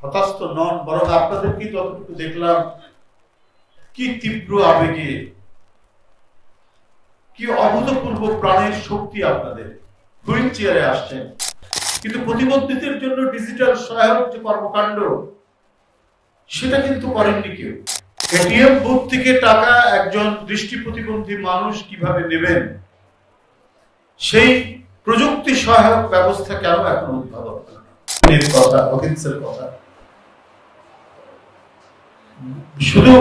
হতাশ নন, বরং আপনাদেরকে যতটুকু দেখলাম কি তীব্র আবেগে, কি অভূতপূর্ব প্রাণের শক্তি আপনাদের। হুইল চেয়ারে আসছেন, কিন্তু প্রতিবন্ধীদের জন্য ডিজিটাল সহায়ক যে কর্মকাণ্ড সেটা কিন্তু করেননি কেউ। এটিএম বুথ থেকে টাকা একজন দৃষ্টি প্রতিবন্ধী মানুষ কিভাবে নেবেন, সেই প্রযুক্তি সহায়ক ব্যবস্থা কেন এখন উদ্ভাবন কথা, হকিন্সের কথা। শুধু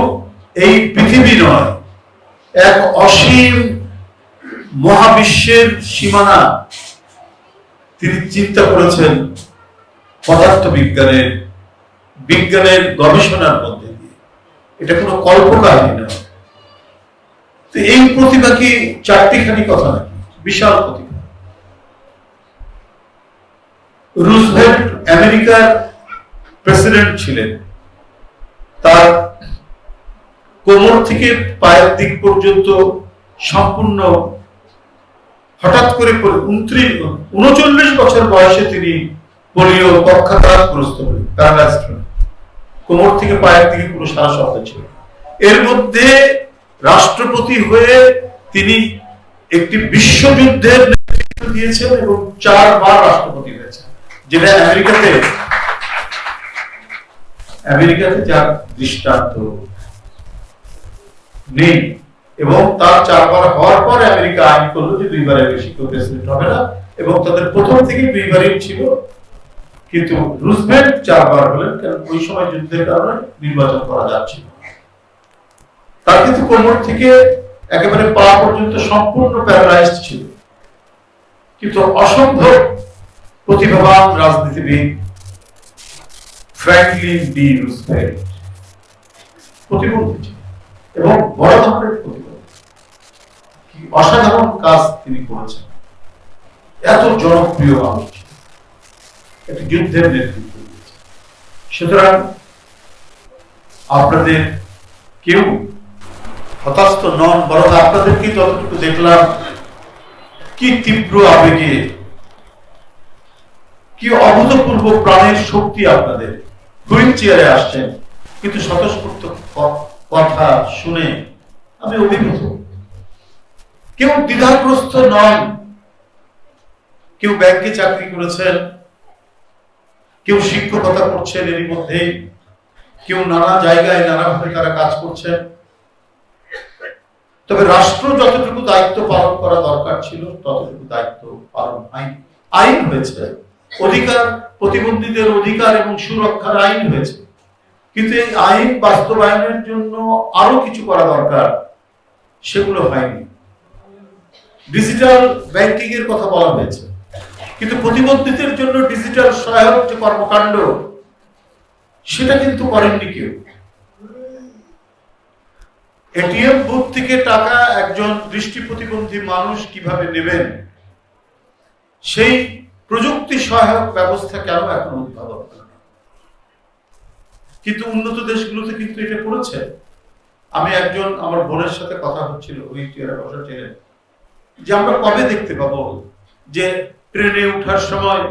এই পৃথিবী নয়, এক অসীম মহাবিশ্বের সীমানা তিনি চিন্তা করেছেন পদার্থ বিজ্ঞানের গবেষণার মধ্যে দিয়ে। এটা কোনো কল্পকাহিনী নয়। তো এই প্রতিভা কি চারটিখানি কথা নাকি? বিশাল প্রতিভা। রুজভেল্ট আমেরিকার প্রেসিডেন্ট ছিলেন, তার কোমর থেকে পায়ের দিক পর্যন্ত সম্পূর্ণ হঠাৎ করে 39 বছর বয়সে তিনি পোলিও পক্ষাঘাতগ্রস্ত হলেন, প্যারালাইজড হলেন। কোমর থেকে পায়ের দিকে পুরো সারা শব্দ ছিল। এর মধ্যে রাষ্ট্রপতি হয়ে তিনি একটি বিশ্বযুদ্ধের নেতৃত্ব দিয়েছেন এবং 4 বার রাষ্ট্রপতি হয়েছেন, যেটা আমেরিকাতে যার দৃষ্টান্ত নেই। এবং তার 4 বার হওয়ার পরে আমেরিকা আইন করলো যে 2 বারের বেশি কেউ প্রেসিডেন্ট হবে না, এবং তাদের প্রথম থেকে 2 বারই ছিল। কিন্তু রুজভেল্ট 4 বার হলেন, কারণ ওই সময় যুদ্ধের কারণে নির্বাচন করা যাচ্ছিল। তার কিন্তু কোমর থেকে একেবারে পা পর্যন্ত সম্পূর্ণ প্যারালাইজড ছিল, কিন্তু অসম্ভব প্রতিভাবান রাজনীতিবিদ ফ্র্যাঙ্কলিন ডি রুজভেল্ট প্রতিবন্ধী ছিল এবং বড় ধরনের প্রতিবন্ধী। কি অসাধারণ কাজ তিনি করেছেন। এত জনপ্রিয় মানুষ, একটি যুদ্ধের নেতৃত্ব দিয়েছে। সুতরাং আপনাদের কেউ হতাশ নন, বরং আপনাদেরকে যতটুকু দেখলাম কি তীব্র আবেগে, কি অভূতপূর্ব প্রাণের শক্তি আপনাদের। হুইল চেয়ারে আসছেন, কিন্তু স্বতঃস্ফূর্ত কথা শুনে আমি অভিভূত। কেউ দ্বিধাগ্রস্ত নন, কেউ ব্যাংকে চাকরি করেছেন, কেউ শিক্ষকতা করছেন, এরই মধ্যে কেউ নানা জায়গায় নানাভাবে তারা কাজ করছেন। তবে রাষ্ট্র যতটুকু দায়িত্ব পালন করা দরকার ছিল ততটুকু দায়িত্ব পালন আইন হয়েছে, অধিকার, প্রতিবন্ধীদের অধিকার এবং সুরক্ষার আইন হয়েছে, কিন্তু এই আইন বাস্তবায়নের জন্য আরো কিছু করা দরকার, সেগুলো হয়নি। ডিজিটাল ব্যাংকিং এর কথা বলা হয়েছে, কিন্তু প্রতিবন্ধীদের জন্য ডিজিটাল সহায়ক যে কর্মকাণ্ড সেটা কিন্তু করেননি কেউ। এটিএম বুথ থেকে টাকা একজন দৃষ্টি প্রতিবন্ধী মানুষ কিভাবে নেবেন, সেই প্রযুক্তি সহায়ক ব্যবস্থা কেন এখন উদ্ভাবন করা? কিন্তু উন্নত দেশগুলোতে কিন্তু এটা করেছে। আমি আমার বোনের সাথে কথা হচ্ছিল, হুইল চেয়ারে বসা ছিলেন, যে আমরা কবে দেখতে পাবো যে ট্রেনে ওঠার সময়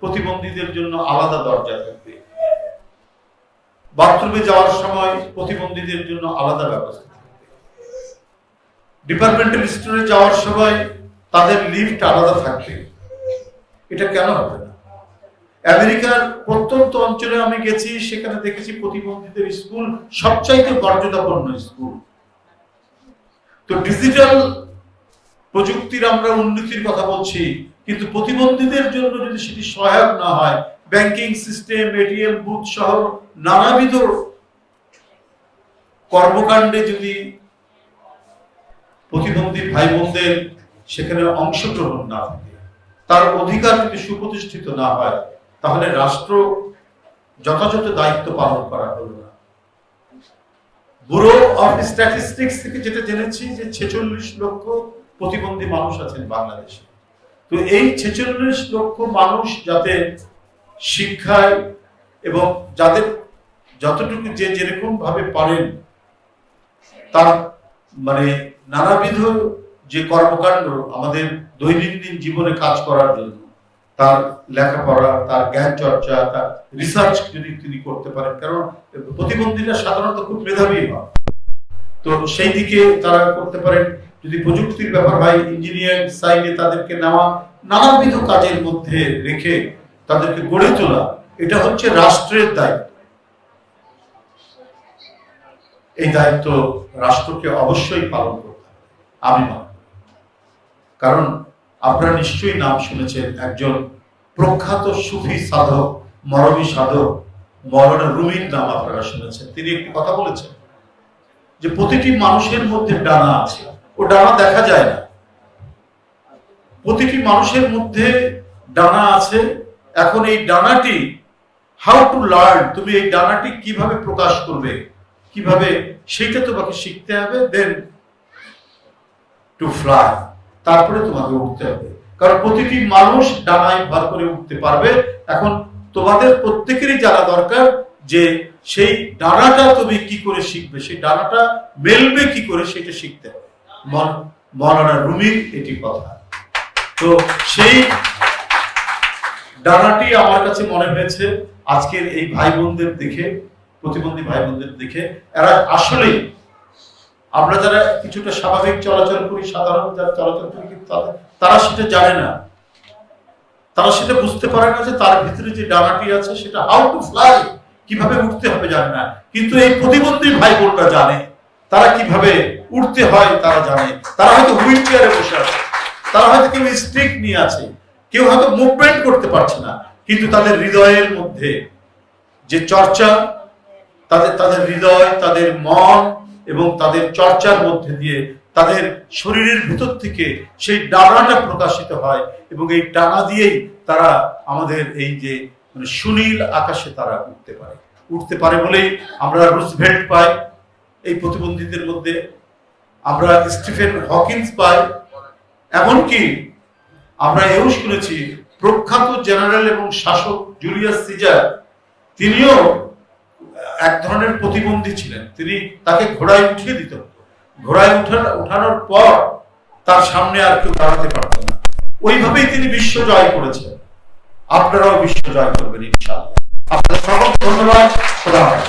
প্রতিবন্ধীদের জন্য আলাদা দরজা থাকবে, বাথরুমে যাওয়ার সময় প্রতিবন্ধীদের জন্য আলাদা ব্যবস্থা থাকবে, ডিপার্টমেন্টাল স্টোরে যাওয়ার সময় তাদের লিফট আলাদা থাকবে। এটা কেন হবে না? আমেরিকার প্রত্যন্ত অঞ্চলে আমি গেছি, সেখানে দেখেছি প্রতিবন্ধীদের স্কুল সবচাইতে মর্যাদাপূর্ণ স্কুল। তো ডিজিটাল প্রযুক্তির আমরা উন্নতির কথা বলছি, কিন্তু প্রতিবন্ধীদের জন্য যদি সেটি সহায়ক না হয়, ব্যাংকিং সিস্টেম, এটিএম বুথ সহ নানাবিধ কর্মকাণ্ডে যদি প্রতিবন্ধী ভাই বোনদের সেখানে অংশগ্রহণ না থাকে, তার অধিকার যদি সুপ্রতিষ্ঠিত না হয়, তাহলে রাষ্ট্র যথাযথ দায়িত্ব পালন করা হলো না। ব্যুরো অফ স্ট্যাটিস্টিক্স থেকে যেটা জেনেছি যে 46 লক্ষ প্রতিবন্ধী মানুষ আছেন বাংলাদেশে। তো এই 46 লক্ষ মানুষ যাতে শিক্ষায় এবং যাদের যতটুকু যে যেরকম ভাবে পারেন তার মানে নানাবিধ যে কর্মকাণ্ড আমাদের দৈনন্দিন জীবনে কাজ করার জন্য তার লেখাপড়া, তার জ্ঞান চর্চা, তার রিসার্চ যদি তিনি করতে পারেন, কারণ প্রতিবন্ধীরা সাধারণত খুব মেধাবী হয়, তো সেই দিকে তারা করতে পারেন। যদি প্রযুক্তির ব্যাপার হয়, ইঞ্জিনিয়ারিং সাইডে তাদেরকে নেওয়া, নানাবিধ কাজের মধ্যে রেখে তাদেরকে গড়ে তোলা, এটা হচ্ছে রাষ্ট্রের দায়িত্ব। এই দায়িত্ব রাষ্ট্রকে অবশ্যই পালন করতে হবে আমি মনে করি। কারণ আপনারা নিশ্চয়ই নাম শুনেছেন একজন প্রখ্যাত সুফি সাধক, মরমী সাধক মৌলানা রুমির নাম আপনারা শুনেছেন। তিনি একটি কথা বলেছেন যে প্রতিটি মানুষের মধ্যে ডানা আছে, ও ডানা দেখা যায় না। প্রতিটি মানুষের মধ্যে ডানা আছে। এখন এই ডানাটি হাউ টু লার্ন, তুমি এই ডানাটি কিভাবে প্রকাশ করবে, কিভাবে, সেইটা তোমাকে শিখতে হবে। দেন টু ফ্লাই, তারপরে তোমাকে উঠতে হবে। কারণ প্রতিটি মানুষ ডানায় ভর করে উঠতে পারবে। এখন তোমাদের প্রত্যেকেরই জানা দরকার যে সেই ডানাটা তুমি কি করে শিখবে, সেই ডানাটা মেলবে কি করে, সেটা শিখতে হবে। মৌলানা রুমির এটি কথা। তো সেই ডানাটি আমার কাছে মনে হয়েছে আজকের এই ভাই বোনদের দেখে, প্রতিবন্ধী ভাই বোনদের দেখে, এরা আসলেই, আমরা যারা কিছুটা স্বাভাবিক চলাচল করি, সাধারণ যারা চলাচল করি, কিন্তু তারা সেটা জানে না, তারা সেটা বুঝতে পারে না যে তার ভিতরে যে ডানাটি আছে সেটা হাউ টু ফ্লাই, কিভাবে উঠতে হবে জানে না। কিন্তু এই প্রতিবন্ধী ভাই বোনরা জানে, তারা কিভাবে উঠতে হয় তারা জানে। তারা হয়তো হুইল চেয়ারে বসে আছে, তারা হয়তো কেউ স্টিক নিয়ে আছে, কেউ হয়তো মুভমেন্ট করতে পারছে না, কিন্তু তাদের হৃদয়ের মধ্যে যে চর্চা, তাদের হৃদয়, তাদের মন এবং তাদের চর্চার মধ্যে দিয়ে তাদের শরীরের ভিতর থেকে সেই ডানাটা প্রকাশিত হয়, এবং এই ডানা দিয়েই তারা আমাদের এই যে সুনীল আকাশে তারা উঠতে পারে বলেই আমরা রুজভেল্ট পাই এই প্রতিবন্ধীদের মধ্যে, আমরা স্টিফেন হকিন্স পাই, এমনকি আমরা এও শুনেছি প্রখ্যাত জেনারেল এবং শাসক জুলিয়াস সিজার, তিনিও এক ধরনের প্রতিবন্ধী ছিলেন। তাকে ঘোড়ায় উঠিয়ে দিত, ঘোড়ায় উঠানোর পর তার সামনে আর কেউ দাঁড়াতে পারত না। ওইভাবেই তিনি বিশ্ব জয় করেছেন। আপনারাও বিশ্ব জয় করবেন ইনশাআল্লাহ। আপনাদের সকলকে ধন্যবাদ। খোদা হাফেজ।